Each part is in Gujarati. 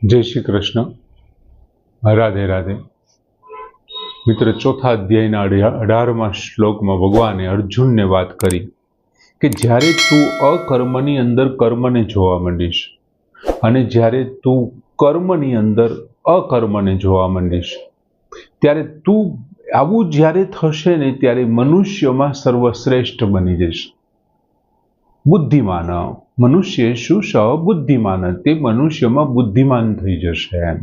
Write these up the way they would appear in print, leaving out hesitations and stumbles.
जय श्री कृष्ण। राधे राधे। मित्र, चौथा अध्यायना 18मा श्लोकमां भगवाने अर्जुनने वात करी के ज्यारे तू अकर्मनी अंदर कर्मने जोवा मंडीश अने ज्यारे तू कर्मनी अंदर अकर्मने जोवा मंडीश त्यारे तू आवुं ज्यारे थशे ने त्यारे मनुष्यमां सर्वश्रेष्ठ बनी जशे। बुद्धिमान मनुष्येषु स बुद्धिमान, ते मनुष्यमां बुद्धिमान थई जशे। एम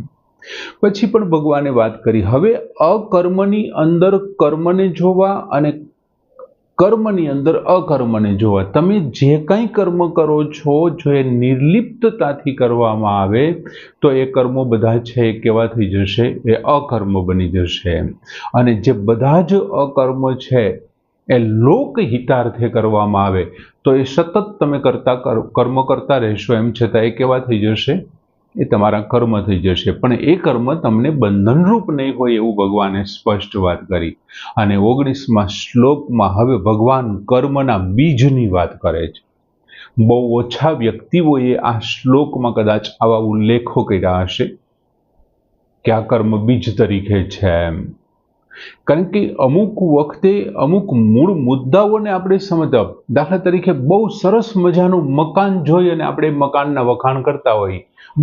પછી પણ ભગવાને વાત કરી, હવે અકર્મની અંદર કર્મને જોવા અને કર્મની અંદર અકર્મને જોવા। તમે જે કંઈ કર્મ કરો છો, જો એ નિર્લિપ્તતાથી કરવામાં આવે તો એ કર્મો બધા છે એ કેવા થઈ જશે? એ અકર્મ બની જશે। અને જે બધા જ અકર્મ છે એ લોકહિતાર્થે કરવામાં આવે તો એ સતત તમે કર્મ કરતા રહેશો, એમ છતાં એ કેવા થઈ જશે? એ તમારા કર્મ થઈ જશે। પણ એ કર્મ તમને બંધનરૂપ નહીં હોય એવું ભગવાને સ્પષ્ટ વાત કરી। અને 19મા શ્લોકમાં હવે ભગવાન કર્મના બીજની વાત કરે છે। બહુ ઓછા વ્યક્તિઓએ આ શ્લોકમાં કદાચ આવા ઉલ્લેખો કર્યા હશે કે આ કર્મ બીજ તરીકે છે એમ। કારણ કે અમુક વખતે અમુક મૂળ મુદ્દાઓને આપણે સમજવા, દાખલા તરીકે બહુ સરસ મજાનું મકાન જોઈ અને આપણે મકાનના વખાણ કરતા હોઈએ,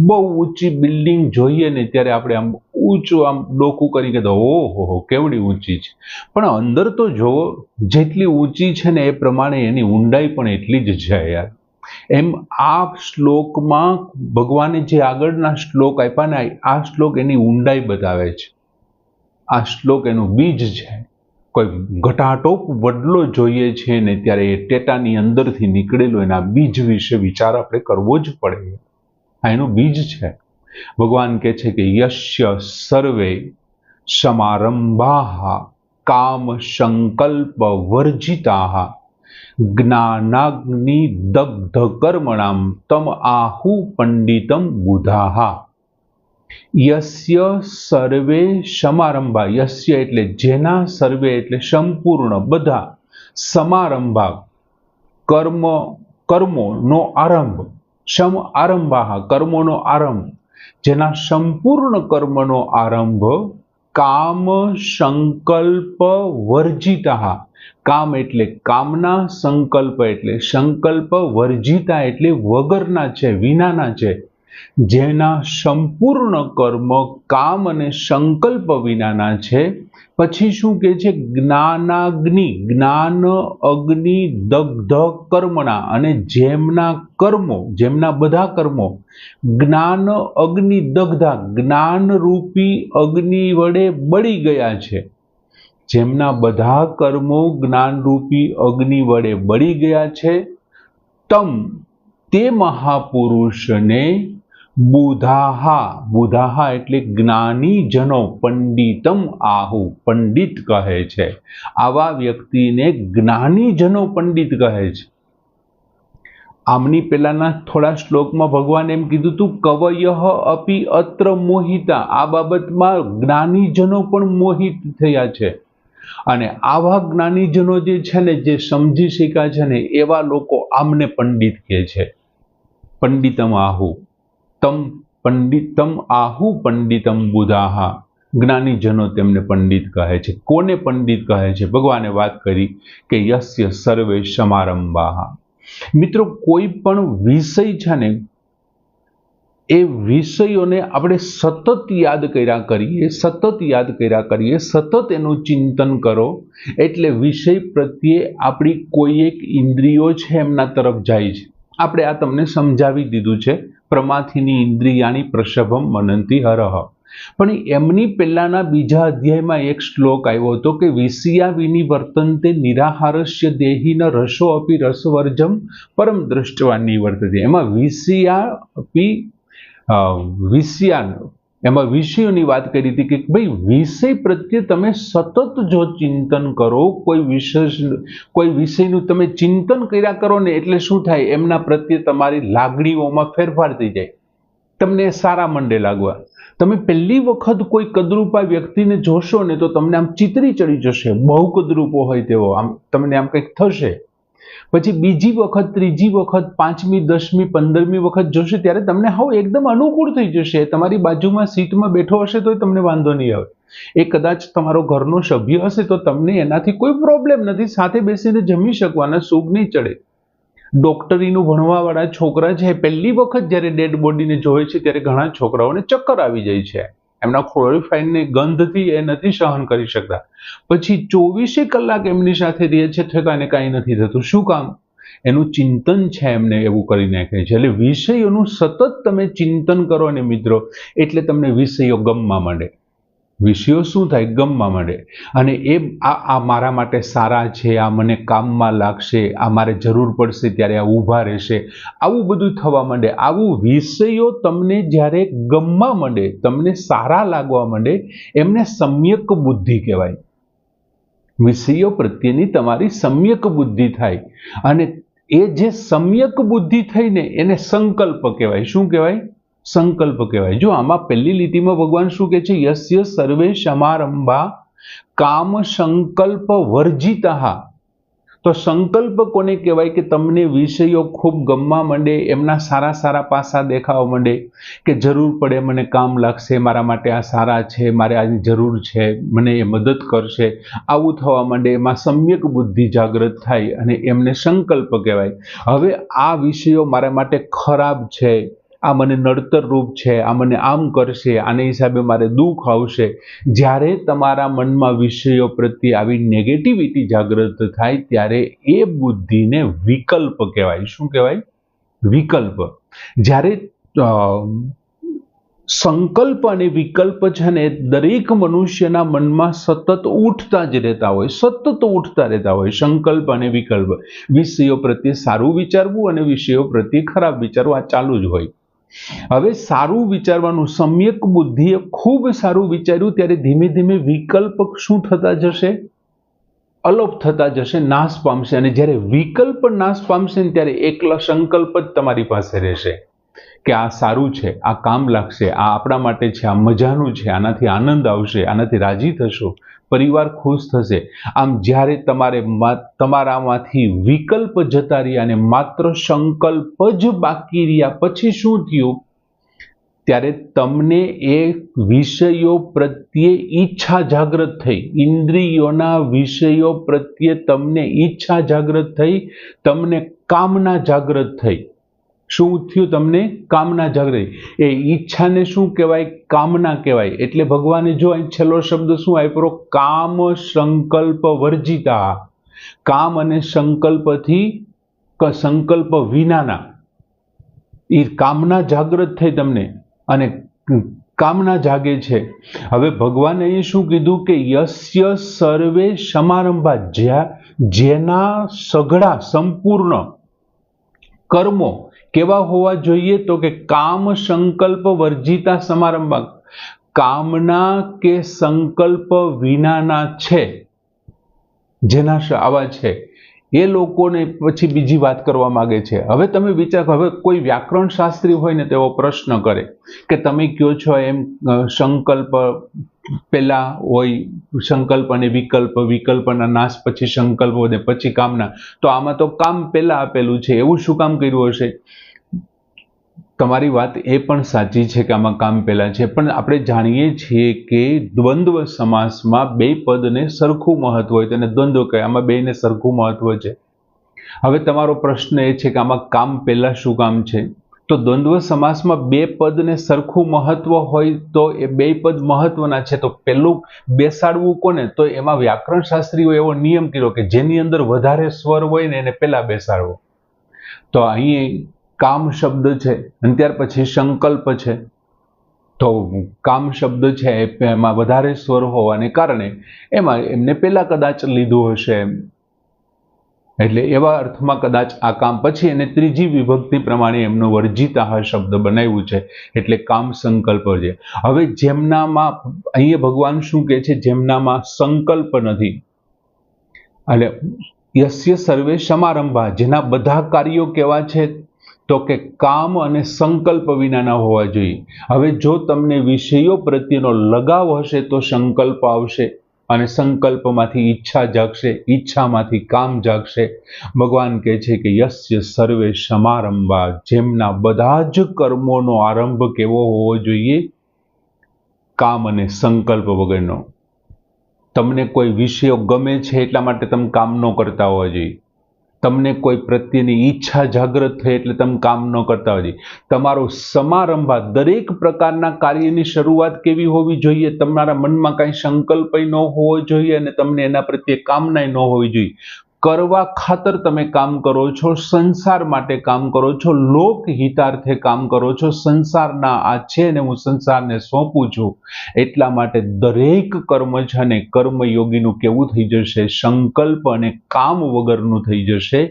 બહુ ઊંચી બિલ્ડિંગ જોઈએ ને ત્યારે આપણે આમ ઊંચું આમ ડોકું કરી કહેતા ઓહો કેવડી ઊંચી છે, પણ અંદર તો જોવો જેટલી ઊંચી છે ને એ પ્રમાણે એની ઊંડાઈ પણ એટલી જ છે યાર। એમ આ શ્લોકમાં ભગવાને જે આગળના શ્લોક આપ્યા ને, આ શ્લોક એની ઊંડાઈ બતાવે છે। આ શ્લોક એનું બીજ છે। કોઈ ઘટાટોપ વડલો જોઈએ છે ને ત્યારે એ ટેટાની અંદરથી નીકળેલો એના બીજ વિશે વિચાર આપણે કરવો જ પડે। આ એનું બીજ છે। ભગવાન કહે છે કે યસ્ય સર્વે સમારંભાઃ કામ સંકલ્પ વર્જિતાઃ જ્ઞાનાગ્નિ દગ્ધ કર્મણામ તમ આહુ પંડિતમ બુધાઃ। યસ્ય સર્વે સમારંભા, યસ્ય એટલે જેના, સર્વે એટલે સંપૂર્ણ બધા, સમારંભા કર્મોનો આરંભ, સમ આરંભાઃ કર્મોનો આરંભ, જેના સંપૂર્ણ કર્મનો આરંભ, કામ સંકલ્પ વર્જિતા, કામ એટલે કામના, સંકલ્પ એટલે સંકલ્પ, વર્જિતા એટલે વગરના છે, વિનાના છે। જેના સંપૂર્ણ કર્મ કામ અને સંકલ્પ વિનાના છે। પછી શું કહે છે? જ્ઞાનાગ્નિ, જ્ઞાન અગ્નિ દગ્ધ કર્મણા, અને જેમના કર્મો, જેમના બધા કર્મો જ્ઞાન અગ્નિ દગ્ધા, જ્ઞાન રૂપી અગ્નિ વડે બળી ગયા છે। જેમના બધા કર્મો જ્ઞાનરૂપી અગ્નિ વડે બળી ગયા છે, તમ તે મહાપુરુષને બુધાહા, બુધાહા એટલે જ્ઞાની જનો, પંડિતમ આહુ પંડિત કહે છે। આવા વ્યક્તિને જ્ઞાની જનો પંડિત કહે છે। આમની પહેલાના થોડા શ્લોકમાં ભગવાન એમ કીધું તું કવયઃ અપી અત્ર મોહિતા, આ બાબતમાં જ્ઞાનીજનો પણ મોહિત થયા છે। અને આવા જ્ઞાનીજનો જે છે ને, જે સમજી શક્યા છે ને, એવા લોકો આમને પંડિત કહે છે। પંડિતમ આહુ તમ પંડિતમ આહુ પંડિતમ બુધાહ, જ્ઞાનીજનો તેમને પંડિત કહે છે। કોને પંડિત કહે છે? ભગવાને વાત કરી કે યસ્ય સર્વે સમારંભાઃ। મિત્રો, કોઈ પણ વિષય છે ને, એ વિષયોને આપણે સતત યાદ કર્યા કરીએ, સતત યાદ કર્યા કરીએ, સતત એનું ચિંતન કરો એટલે વિષય પ્રત્યે આપણી કોઈ એક ઇન્દ્રિયો છે એમના તરફ જાય છે। આપણે આ તમને સમજાવી દીધું છે, પ્રમાથિની ઇન્દ્રિયાણી પ્રસભમ મનંતી હરહ। પણ એમની પહેલાના બીજા અધ્યાયમાં એક શ્લોક આવ્યો હતો કે વિષયા વિનિવર્તન્તે નિરાહારસ્ય દેહિન રસો અપી રસવર્જમ પરમ દ્રષ્ટવા નિવર્તતે। એમાં એમાં વિષયોની વાત કરી હતી કે ભાઈ વિષય પ્રત્યે તમે સતત જો ચિંતન કરો, કોઈ વિષયનું તમે ચિંતન કર્યા કરો ને એટલે શું થાય? એમના પ્રત્યે તમારી લાગણીઓમાં ફેરફાર થઈ જાય, તમને સારા મંડે લાગવા। તમે પહેલી વખત કોઈ કદરૂપા વ્યક્તિને જોશો ને તો તમને આમ ચિતરી ચડી જશે, બહુ કદરૂપો હોય તેવો, આમ તમને આમ કંઈક થશે। પછી બીજી વખત, ત્રીજી વખત, 5મી, 10મી, 15મી વખત જોશે ત્યારે તમને હાવ એકદમ અનુકૂળ થઈ જશે. તમારી બાજુમાં સીટમાં બેઠો હશે તો તમને વાંધો નહીં આવે. એ કદાચ તમારો ઘરનો સભ્ય હશે તો તમને એનાથી કોઈ પ્રોબ્લેમ નથી, સાથે બેસીને જમી શકવાના, સૂગ નહીં ચડે. ડોક્ટરીનું ભણવાવાળા છોકરા છે, પહેલી વખત જ્યારે ડેડ બોડીને જોવે છે ત્યારે ઘણા છોકરાઓને ચક્કર આવી જાય છે. એમના ક્લોરીફાઈનની ગંધથી એ નથી સહન કરી શકતા. પછી 24 કલાક એમની સાથે રહે છે છતાં એને કાંઈ નથી થતું. શું કામ? એનું ચિંતન છે એમને એવું કરી નાખે છે. એટલે વિષયોનું સતત તમે ચિંતન કરો ને મિત્રો, એટલે તમને વિષયો ગમવા માંડે. વિષયો શું થાય? ગમવા માંડે. અને એ આ મારા માટે સારા છે, આ મને કામમાં લાગશે, આ મારે જરૂર પડશે ત્યારે આ ઊભા રહેશે, આવું બધું થવા માંડે. આવું વિષયો તમને જ્યારે ગમવા માંડે, તમને સારા લાગવા માંડે, એમને સમ્યક બુદ્ધિ કહેવાય. વિષયો પ્રત્યેની તમારી સમ્યક બુદ્ધિ થાય. અને એ જે સમ્યક બુદ્ધિ થઈને એને સંકલ્પ કહેવાય. શું કહેવાય? સંકલ્પ કહેવાય. જો આમાં પહેલી લીટીમાં ભગવાન શું કહે છે? યસ્ય સર્વે સમારંભા કામ સંકલ્પ વર્જિતા. તો સંકલ્પ કોને કહેવાય? કે તમને વિષયો ખૂબ ગમવા માંડે, એમના સારા સારા પાસા દેખાવા માંડે, કે જરૂર પડે મને કામ લાગશે, મારા માટે આ સારા છે, મારે આની જરૂર છે, મને એ મદદ કરશે, આવું થવા માંડે. એમાં સમ્યક બુદ્ધિ જાગૃત થાય અને એમને સંકલ્પ કહેવાય. હવે આ વિષયો મારા માટે ખરાબ છે, આ મને નડતર રૂપ છે, આ મને આમ કરશે, આને હિસાબે મારે દુઃખ આવશે. જ્યારે તમારા મનમાં વિષયો પ્રત્યે આવી નેગેટિવિટી જાગૃત થાય ત્યારે એ બુદ્ધિને વિકલ્પ કહેવાય. શું કહેવાય? વિકલ્પ. જ્યારે સંકલ્પ અને વિકલ્પ છે ને દરેક મનુષ્યના મનમાં સતત ઉઠતા જ રહેતા હોય, સતત ઉઠતા રહેતા હોય. સંકલ્પ અને વિકલ્પ, વિષયો પ્રત્યે સારું વિચારવું અને વિષયો પ્રત્યે ખરાબ વિચારવું, આ ચાલુ જ હોય. હવે સારું વિચારવાનું, સમ્યક બુદ્ધિએ ખૂબ સારું વિચાર્યું ત્યારે ધીમે ધીમે વિકલ્પ શું થતા જશે? અલોપ થતા જશે, નાશ પામશે. અને જ્યારે વિકલ્પ નાશ પામશે ને ત્યારે એકલા સંકલ્પ જ તમારી પાસે રહેશે કે આ સારું છે, આ કામ લાગશે, આ આપણા માટે છે, આ મજાનું છે, આનાથી આનંદ આવશે, આનાથી રાજી થશો, પરિવાર ખુશ થશે. આમ જ્યારે તમારામાંથી વિકલ્પ જતા રહ્યા અને માત્ર સંકલ્પ જ બાકી રહ્યા, પછી શું થયું? ત્યારે તમને એ વિષયો પ્રત્યે ઈચ્છા જાગૃત થઈ. ઇન્દ્રિયોના વિષયો પ્રત્યે તમને ઈચ્છા જાગૃત થઈ, તમને કામના જાગૃત થઈ. શું થયું? તમને કામના જાગૃત. એ ઈચ્છાને શું કહેવાય? કામના કહેવાય. એટલે ભગવાને જો અહીં છેલ્લો શબ્દ શું આપ્યો? કામ સંકલ્પ વર્જિતા. કામ અને સંકલ્પથી, સંકલ્પ વિનાના, એ કામના જાગૃત થઈ તમને અને કામના જાગે છે. હવે ભગવાને અહીં શું કીધું? કે યસ્ય સર્વે સમારંભા, જેના સઘળા સંપૂર્ણ કર્મો કેવા હોવા જોઈએ? તો કે કામ સંકલ્પ વર્જિતા સમારંભા, કામના કે સંકલ્પ વિનાના છે, જેના આવા છે એ લોકોને પછી બીજી વાત કરવા માંગે છે. હવે તમે વિચાર, હવે કોઈ વ્યાકરણ શાસ્ત્રી હોય ને તેવો પ્રશ્ન કરે કે તમે કયો છો એમ સંકલ્પ પહેલા હોય, સંકલ્પ અને વિકલ્પ, વિકલ્પના નાશ પછી સંકલ્પ અને પછી કામના, તો આમાં તો કામ પહેલા આપેલું છે, એવું શું કામ કર્યું હશે? તમારી વાત એ પણ સાચી છે કે આમાં કામ પહેલા છે, પણ આપણે જાણીએ છીએ કે દ્વંદ્વ સમાસમાં બે પદને સરખું મહત્વ હોય તેને દ્વંદ્વ કહે. આમાં બેને સરખું મહત્વ છે. હવે તમારો પ્રશ્ન એ છે કે આમાં કામ પહેલા શું કામ છે? તો દ્વંદ્વ સમાસમાં બે પદને સરખું મહત્વ હોય તો એ બે પદ મહત્વના છે, તો પેલું બેસાડવું કોને? તો એમાં વ્યાકરણ શાસ્ત્રીઓ એવો નિયમ કર્યો કે જેની અંદર વધારે સ્વર હોય ને એને પહેલા બેસાડવો. તો અહીં કામ શબ્દ છે અને ત્યાર પછી સંકલ્પ છે. તો કામ શબ્દ છે એમાં વધારે સ્વર હોવાને કારણે એમાં એમને પહેલા કદાચ લીધું હશે. એટલે એવા અર્થમાં કદાચ આ કામ, પછી એને ત્રીજી વિભક્તિ પ્રમાણે એમનો વર્જિતા શબ્દ બનાવ્યું છે, એટલે કામ સંકલ્પ છે. હવે જેમનામાં અહીંયા ભગવાન શું કહે છે? જેમનામાં સંકલ્પ નથી, એટલે યસ્ય સર્વે સમારંભા, જેના બધા કાર્યો કેવા છે? તો કે કામ અને સંકલ્પ વિનાના હોવા જોઈએ. હવે જો તમને વિષયો પ્રત્યેનો લગાવ હશે તો સંકલ્પ આવશે, અને સંકલ્પમાંથી ઈચ્છા જાગશે, ઈચ્છામાંથી કામ જાગશે. ભગવાન કહે છે કે યસ્ય સર્વે સમારંભા, જેમના બધા જ કર્મોનો આરંભ કેવો હોવો જોઈએ? કામ અને સંકલ્પ વગરનો. તમને કોઈ વિષયો ગમે છે એટલા માટે તમે કામ ન કરતા હોવા જોઈએ. તમને કોઈ પ્રત્યેની ઈચ્છા જાગૃત થઈ એટલે તમે કામ ન કરતા હોવા જોઈએ. તમારો સમારંભા, દરેક પ્રકારના કાર્યની શરૂઆત કેવી હોવી જોઈએ? તમારા મનમાં કાંઈ સંકલ્પ ન હોવો જોઈએ અને તમને એના પ્રત્યે કામના ન હોવી જોઈએ. કરવા ખાતર તમે કામ કરો છો, સંસાર માટે કામ કરો છો, લોકહિતાર્થે કામ કરો છો. સંસારના આ છે ને હું સંસારને સોંપું છું, એટલા માટે દરેક કર્મ છે ને કર્મયોગીનું કેવું થઈ જશે? સંકલ્પ અને કામ વગરનું થઈ જશે,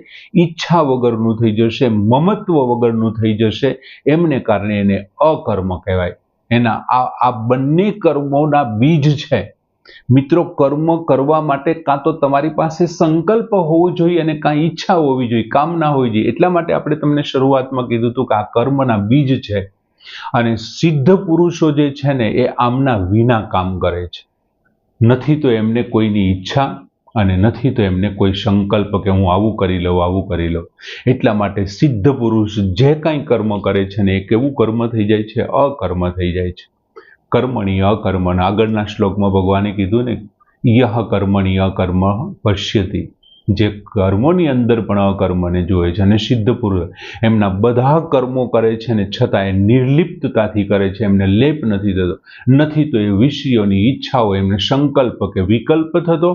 ઈચ્છા વગરનું થઈ જશે, મમત્વ વગરનું થઈ જશે. એમને કારણે એને અકર્મ કહેવાય. એના આ બંને કર્મોના બીજ છે. મિત્રો, કર્મ કરવા માટે કાં તો તમારી પાસે સંકલ્પ હોવો જોઈએ અને કાં ઈચ્છા હોવી જોઈએ, કામના હોવી જોઈએ. એટલા માટે આપણે તમને શરૂઆતમાં કીધું હતું કે આ કર્મના બીજ છે. અને સિદ્ધ પુરુષો જે છે ને એ આમના વિના કામ કરે છે. નથી તો એમને કોઈની ઈચ્છા અને નથી તો એમને કોઈ સંકલ્પ કે હું આવું કરી લઉં, આવું કરી લઉં. એટલા માટે સિદ્ધ પુરુષ જે કાંઈ કર્મ કરે છે ને એ કેવું કર્મ થઈ જાય છે? અકર્મ થઈ જાય છે. કર્મણી અકર્મણ. આગળના શ્લોકમાં ભગવાને કીધું ને, યહ કર્મણી અકર્મ પશ્યતિ, જે કર્મોની અંદર પણ અકર્મને જોવે છે. અને સિદ્ધ પુરુષ એમના બધા કર્મો કરે છે ને છતાં એ નિર્લિપ્તતાથી કરે છે, એમને લેપ નથી થતો. નથી તો એ વિષયોની ઈચ્છાઓ એમને સંકલ્પ કે વિકલ્પ થતો,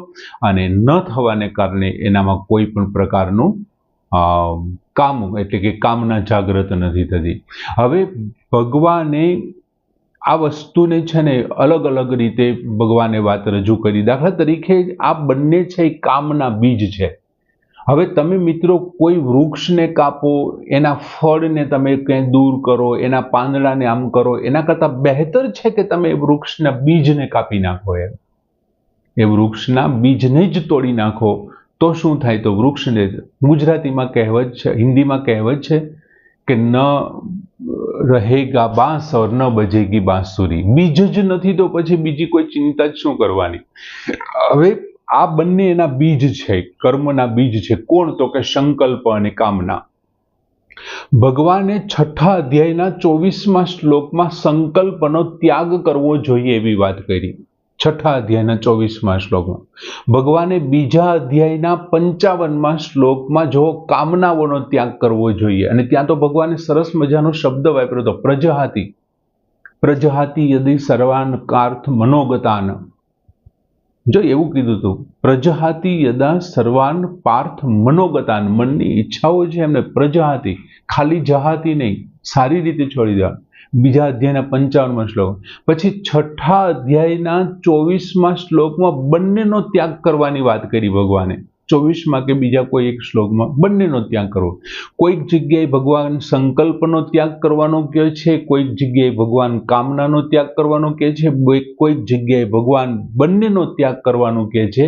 અને ન થવાને કારણે એનામાં કોઈ પણ પ્રકારનું કામ એટલે કે કામના જાગૃત નથી થતી. હવે ભગવાને આ વસ્તુને છે ને અલગ અલગ રીતે ભગવાને વાત રજૂ કરી. દાખલા તરીકે આ બંને છે એ કામના બીજ છે. હવે તમે મિત્રો કોઈ વૃક્ષને કાપો, એના ફળને તમે ક્યાંય દૂર કરો, એના પાંદડાને આમ કરો, એના કરતાં બહેતર છે કે તમે વૃક્ષના બીજને કાપી નાખો. એ વૃક્ષના બીજને જ તોડી નાખો તો શું થાય? તો વૃક્ષને, ગુજરાતીમાં કહેવત છે, હિન્દીમાં કહેવત છે કે ન રહેગા બાંસ ઓર ન બજેગી બાંસુરી. બીજ જ નથી તો પછી બીજી કોઈ ચિંતા જ શું કરવાની? હવે આ બંને એના બીજ છે, કર્મના બીજ છે. કોણ? તો કે સંકલ્પ અને કામના. ભગવાને 6થા અધ્યાયના 24મા શ્લોકમાં સંકલ્પનો ત્યાગ કરવો જોઈએ એવી વાત કરી. 6થા અધ્યાયના 24મા શ્લોકમાં. ભગવાને 2જા અધ્યાયના 55મા શ્લોકમાં જો કામનાઓનો ત્યાગ કરવો જોઈએ, અને ત્યાં તો ભગવાને સરસ મજાનો શબ્દ વાપર્યો હતો, પ્રજહાતિ. પ્રજહાતિ યદિ સર્વાન્કાર્થ મનોગતાન. જો એવું કીધું હતું, પ્રજહાતિ યદા સર્વાન પાર્થ મનોગતાન. મનની ઈચ્છાઓ છે એમને પ્રજહાતિ, ખાલી જહાતી નહીં, સારી રીતે છોડી દેવા. 2જા અધ્યાયના 55મા શ્લોક. પછી 6થા અધ્યાયના 24મા શ્લોકમાં બંનેનો ત્યાગ કરવાની વાત કરી ભગવાને. 24માં કે બીજા કોઈ એક શ્લોકમાં બંનેનો ત્યાગ કરવો. કોઈક જગ્યાએ ભગવાન સંકલ્પનો ત્યાગ કરવાનો કહે છે, કોઈક જગ્યાએ ભગવાન કામનાનો ત્યાગ કરવાનો કહે છે, કોઈક જગ્યાએ ભગવાન બંનેનો ત્યાગ કરવાનો કહે છે.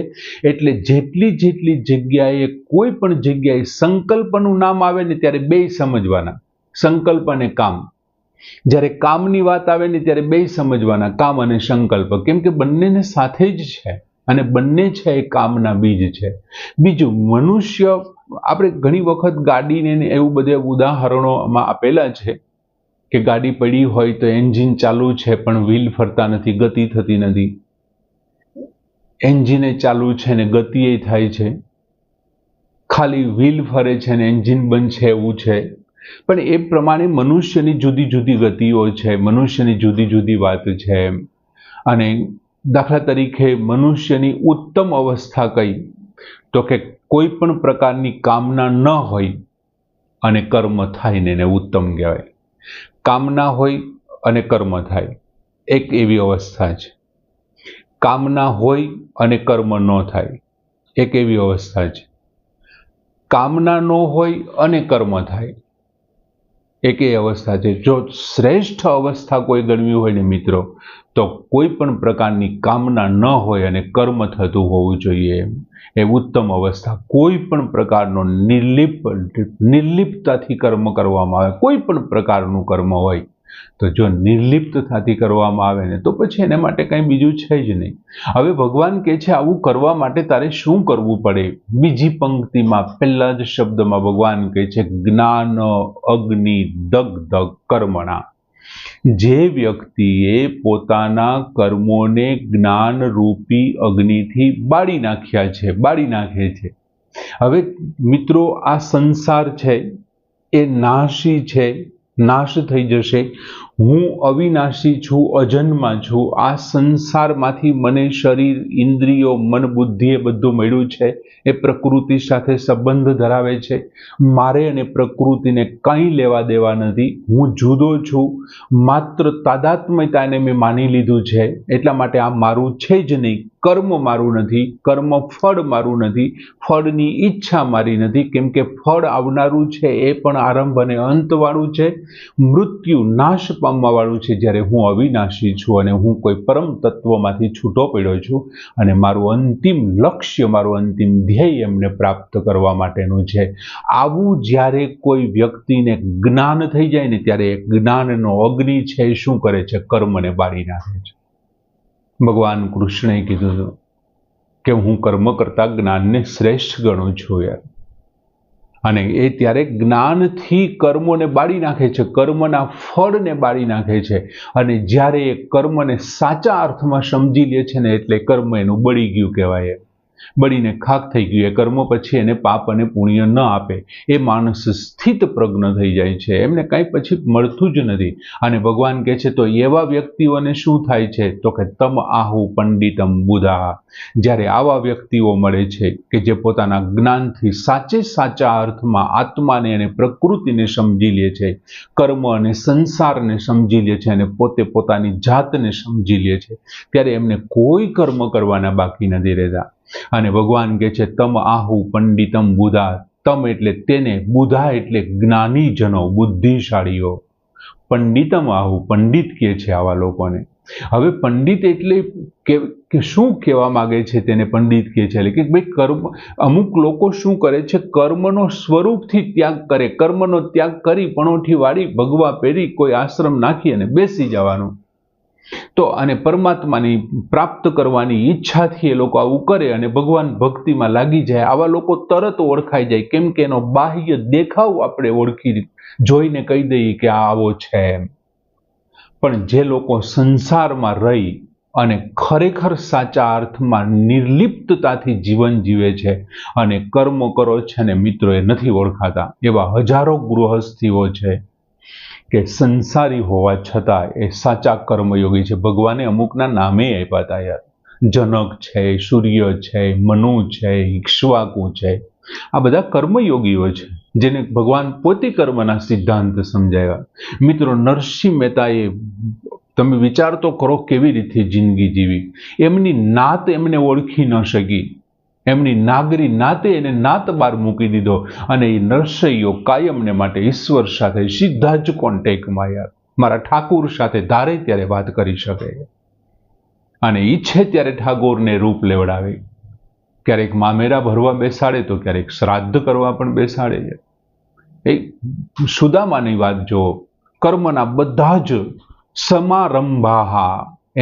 એટલે જેટલી જગ્યાએ કોઈ પણ જગ્યાએ સંકલ્પનું નામ આવે ને ત્યારે બે સમજવાના, સંકલ્પ અને કામ. જ્યારે કામની વાત આવે ને ત્યારે બે સમજવાના, કામ અને સંકલ્પ, કેમ કે બંનેને સાથે જ છે અને બંને છે એ કામના બીજ છે. બીજું, મનુષ્ય, આપણે ઘણી વખત ગાડીને એવું બધે ઉદાહરણોમાં આપેલા છે કે ગાડી પડી હોય તો એન્જિન ચાલુ છે પણ વ્હીલ ફરતા નથી, ગતિ થતી નથી. એન્જિન ચાલુ છે ને ગતિ થાય છે, ખાલી વ્હીલ ફરે છે ને એન્જિન બંધ છે એવું છે. પણ એ પ્રમાણે મનુષ્યની જુદી જુદી ગતિઓ છે, મનુષ્યની જુદી જુદી વાત છે. અને દાખલા તરીકે મનુષ્યની ઉત્તમ અવસ્થા કઈ? તો કે કોઈ પણ પ્રકારની કામના ન હોય અને કર્મ થાય ને એને ઉત્તમ કહેવાય. કામના હોય અને કર્મ થાય, એક એવી અવસ્થા છે. કામના હોય અને કર્મ ન થાય, એક એવી અવસ્થા છે. કામના ન હોય અને કર્મ થાય, એક એ અવસ્થા છે. જો શ્રેષ્ઠ અવસ્થા કોઈ ગણવી હોય ને મિત્રો, તો કોઈ પણ પ્રકારની કામના ન હોય અને કર્મ થતું હોવું જોઈએ, એ ઉત્તમ અવસ્થા. કોઈ પણ પ્રકારનો નિર્લિપ્તતાથી કર્મ કરવામાં આવે, કોઈ પણ પ્રકારનું કર્મ હોય, તો જો નિર્લિપ્તતાથી કરવામાં આવે ને તો પછી એને માટે કંઈ બીજું છે જ નહીં. હવે ભગવાન કહે છે આવું કરવા માટે તારે શું કરવું પડે. બીજી પંક્તિમાં પહેલા જ શબ્દમાં ભગવાન કહે છે જ્ઞાન અગ્નિ દગ્ધ કર્મણા. જે વ્યક્તિએ પોતાના કર્મોને જ્ઞાનરૂપી અગ્નિથી બાળી નાખે છે. હવે મિત્રો આ સંસાર છે એ નાશી છે, નાશ થઈ જશે. હું અવિનાશી છું, અજન્મા છું. આ સંસારમાંથી મને શરીર, ઇન્દ્રિયો, મન, બુદ્ધિ એ બધું મળ્યું છે. એ પ્રકૃતિ સાથે સંબંધ ધરાવે છે. મારે અને પ્રકૃતિને કંઈ લેવા દેવા નથી. હું જુદો છું. માત્ર તાદાત્મ્યતાને મેં માની લીધું છે. એટલા માટે આ મારું છે જ નહીં. કર્મ મારું નથી, કર્મ ફળ મારું નથી, ફળની ઈચ્છા મારી નથી. કેમ કે ફળ આવનારું છે એ પણ આરંભ અને અંતવાળું છે, મૃત્યુ નાશ પામવાવાળું છે. જ્યારે હું અવિનાશી છું અને હું કોઈ પરમ તત્વમાંથી છૂટો પડ્યો છું અને મારું અંતિમ લક્ષ્ય, મારું અંતિમ ધ્યેય એમને પ્રાપ્ત કરવા માટેનું છે. આવું જ્યારે કોઈ વ્યક્તિને જ્ઞાન થઈ જાય ને ત્યારે એ જ્ઞાનનો અગ્નિ છે એ શું કરે છે? કર્મને બાળી નાખે છે. ભગવાન કૃષ્ણએ કીધું હતું કે હું કર્મ કરતા જ્ઞાનને શ્રેષ્ઠ ગણું છું યાર. અને એ ત્યારે જ્ઞાનથી કર્મોને બાળી નાખે છે, કર્મના ફળને બાળી નાખે છે. અને જ્યારે એ કર્મને સાચા અર્થમાં સમજી લે છે ને એટલે કર્મ એનું બળી ગયું કહેવાય. બળીને ખાક થઈ ગયું. એ કર્મ પછી એને પાપ અને પુણ્ય ન આપે. એ માણસ સ્થિત પ્રજ્ઞ થઈ જાય છે, એમને કંઈ પછી મળતું જ નથી. અને ભગવાન કહે છે તો એવા વ્યક્તિઓને શું થાય છે? તો કે તમ આહુ પંડિતમ બુધા. જ્યારે આવા વ્યક્તિઓ મળે છે કે જે પોતાના જ્ઞાનથી સાચા અર્થમાં આત્માને અને પ્રકૃતિને સમજી લે છે, કર્મ અને સંસારને સમજી લે છે અને પોતે પોતાની જાતને સમજી લે છે, ત્યારે એમને કોઈ કર્મ કરવાના બાકી નથી રહેતા. અને ભગવાન કહે છે તમ આહુ પંડિતમ બુધા. તમ એટલે તેને, બુધા એટલે જ્ઞાનીજનો, બુદ્ધિશાળીઓ. પંડિતમ આહુ, પંડિત કહે છે આવા લોકોને. હવે પંડિત એટલે કે શું કહેવા માંગે છે? તેને પંડિત કહે છે એટલે કે ભાઈ કર્મ, અમુક લોકો શું કરે છે? કર્મનો સ્વરૂપથી ત્યાગ કરે. કર્મનો ત્યાગ કરી પણોઠી વાળી, ભગવા પહેરી, કોઈ આશ્રમ નાખી અને બેસી જવાનું. તો અને પરમાત્માની પ્રાપ્ત કરવાની ઈચ્છાથી એ લોકો આવું કરે અને ભગવાન ભક્તિમાં લાગી જાય. આવા લોકો તરત ઓળખાઈ જાય. કેમ કે એનો બાહ્ય દેખાવ આપણે ઓળખી જોઈને કહી દઈએ કે આ આવો છે એમ. પણ જે લોકો સંસારમાં રહી અને ખરેખર સાચા અર્થમાં નિર્લિપ્તતાથી જીવન જીવે છે અને કર્મ કરો છે ને મિત્રો, એ નથી ઓળખાતા. એવા હજારો ગૃહસ્થીઓ છે કે સંસારી હોવા છતાં એ સાચા કર્મયોગી છે. ભગવાને અમુકના નામે આપ્યા હતા યાર. જનક છે, સૂર્ય છે, મનુ છે, ઇક્ષ્વાકુ છે. આ બધા કર્મયોગીઓ છે જેને ભગવાન પોતે કર્મના સિદ્ધાંત સમજાવ્યા. મિત્રો, નરસિંહ મહેતાએ, તમે વિચાર તો કરો કેવી રીતે જિંદગી જીવી. એમની નાત એમને ઓળખી ન શકી. એમની નાગરી નાતે એને નાત બહાર મૂકી દીધો અને એ નરસૈયો કાયમને માટે ઈશ્વર સાથે સીધા જ કોન્ટેક્ટમાં યાર. મારા ઠાકુર સાથે ધારે ત્યારે વાત કરી શકે અને ઈચ્છે ત્યારે ઠાકોરને રૂપ લેવડાવે. ક્યારેક મામેરા ભરવા બેસાડે તો ક્યારેક શ્રાદ્ધ કરવા પણ બેસાડે. એ સુદામાની વાત જો, કર્મના બધા જ સમારંભાહા,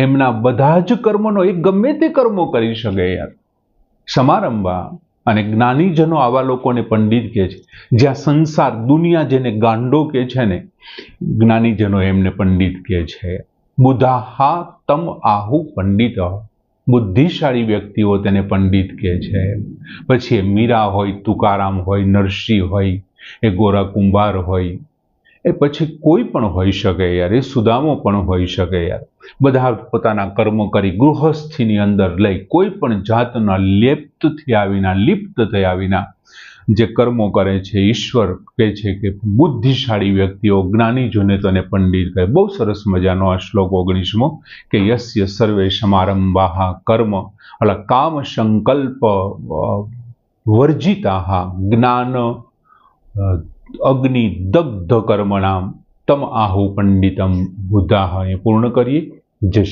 એમના બધા જ કર્મનો, એ ગમે તે કર્મો કરી શકે યાર. સમારંભા. અને જ્ઞાનીજનો આવા લોકોને પંડિત કહે છે. જ્યાં સંસાર, દુનિયા જેને ગાંડો કહે છે ને, જ્ઞાનીજનો એમને પંડિત કહે છે. બુધાહા તમ આહુ પંડિત. બુદ્ધિશાળી વ્યક્તિઓ તેને પંડિત કહે છે. પછી એ મીરા હોય, તુકારામ હોય, નરસિંહ હોય, એ ગોરા કુંભાર હોય, એ પછી કોઈ પણ હોઈ શકે યાર. એ સુદામો પણ હોઈ શકે યાર. બધા પોતાના કર્મ કરી ગૃહસ્થીની અંદર લઈ કોઈ પણ જાતના લિપ્ત થયા વિના જે કર્મો કરે છે, ઈશ્વર કહે છે કે બુદ્ધિશાળી વ્યક્તિઓ, જ્ઞાનીજોને તને પંડિત કહે. બહુ સરસ મજાનો આ શ્લોક 19મો કે યસ્ય સર્વે સમારંભાઃ કર્મ અલા કામ સંકલ્પ વર્જિતાઃ જ્ઞાન અગ્નિ દગ્ધ કર્મણામ તમ આહુ પંડિતમ બુધાઃ. એ પૂર્ણ કરીએ. જય શ્રી